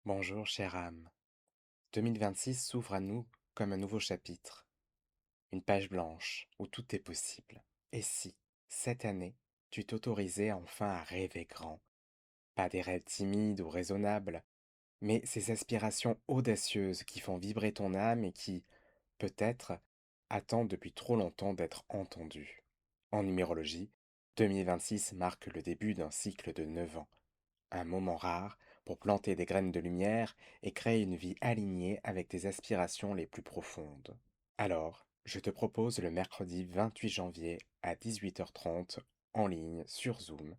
Bonjour chère âme. 2026 s'ouvre à nous comme un nouveau chapitre, une page blanche où tout est possible. Et si, cette année, tu t'autorisais enfin à rêver grand, pas des rêves timides ou raisonnables, mais ces aspirations audacieuses qui font vibrer ton âme et qui, peut-être, attendent depuis trop longtemps d'être entendues. En numérologie, 2026 marque le début d'un cycle de 9 ans, un moment rare pour planter des graines de lumière et créer une vie alignée avec tes aspirations les plus profondes. Alors, je te propose le mercredi 28 janvier à 18h30 en ligne sur Zoom,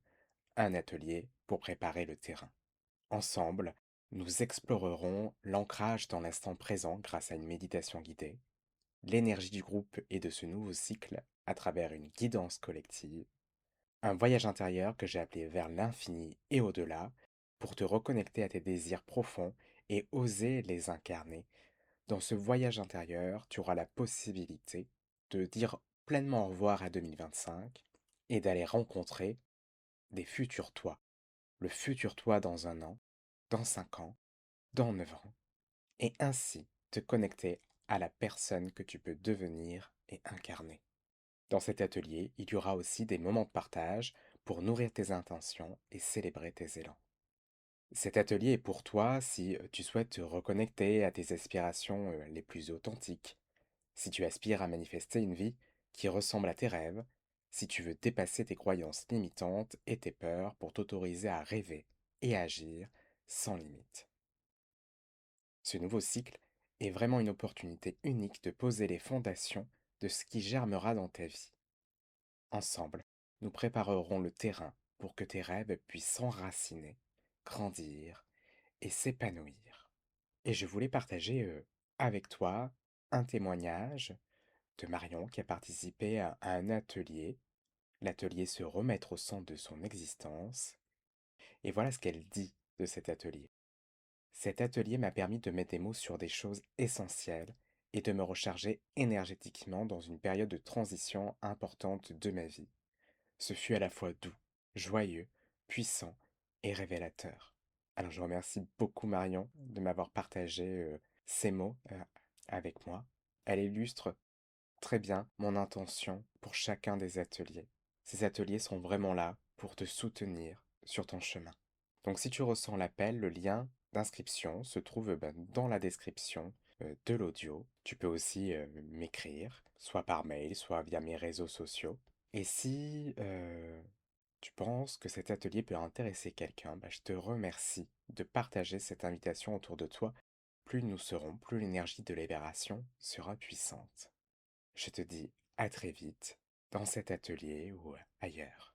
un atelier pour préparer le terrain. Ensemble, nous explorerons l'ancrage dans l'instant présent grâce à une méditation guidée, l'énergie du groupe et de ce nouveau cycle à travers une guidance collective, un voyage intérieur que j'ai appelé vers l'infini et au-delà pour te reconnecter à tes désirs profonds et oser les incarner. Dans ce voyage intérieur, tu auras la possibilité de dire pleinement au revoir à 2025 et d'aller rencontrer des futurs toi. Le futur toi dans 1 an, dans 5 ans, dans 9 ans. Et ainsi te connecter à la personne que tu peux devenir et incarner. Dans cet atelier, il y aura aussi des moments de partage pour nourrir tes intentions et célébrer tes élans. Cet atelier est pour toi si tu souhaites te reconnecter à tes aspirations les plus authentiques, si tu aspires à manifester une vie qui ressemble à tes rêves, si tu veux dépasser tes croyances limitantes et tes peurs pour t'autoriser à rêver et agir sans limite. Ce nouveau cycle est vraiment une opportunité unique de poser les fondations de ce qui germera dans ta vie. Ensemble, nous préparerons le terrain pour que tes rêves puissent s'enraciner, grandir et s'épanouir. Et je voulais partager avec toi un témoignage de Marion qui a participé à un atelier, l'atelier Se remettre au centre de son existence. Et voilà ce qu'elle dit de cet atelier. Cet atelier m'a permis de mettre des mots sur des choses essentielles et de me recharger énergétiquement dans une période de transition importante de ma vie. Ce fut à la fois doux, joyeux, puissant et révélateur. Alors je remercie beaucoup Marion de m'avoir partagé ces mots avec moi. Elle illustre très bien mon intention pour chacun des ateliers. Ces ateliers sont vraiment là pour te soutenir sur ton chemin. Donc si tu ressens l'appel, le lien d'inscription se trouve dans la description de l'audio. Tu peux aussi m'écrire, soit par mail, soit via mes réseaux sociaux. Et si tu penses que cet atelier peut intéresser quelqu'un, je te remercie de partager cette invitation autour de toi. Plus nous serons, plus l'énergie de libération sera puissante. Je te dis à très vite dans cet atelier ou ailleurs.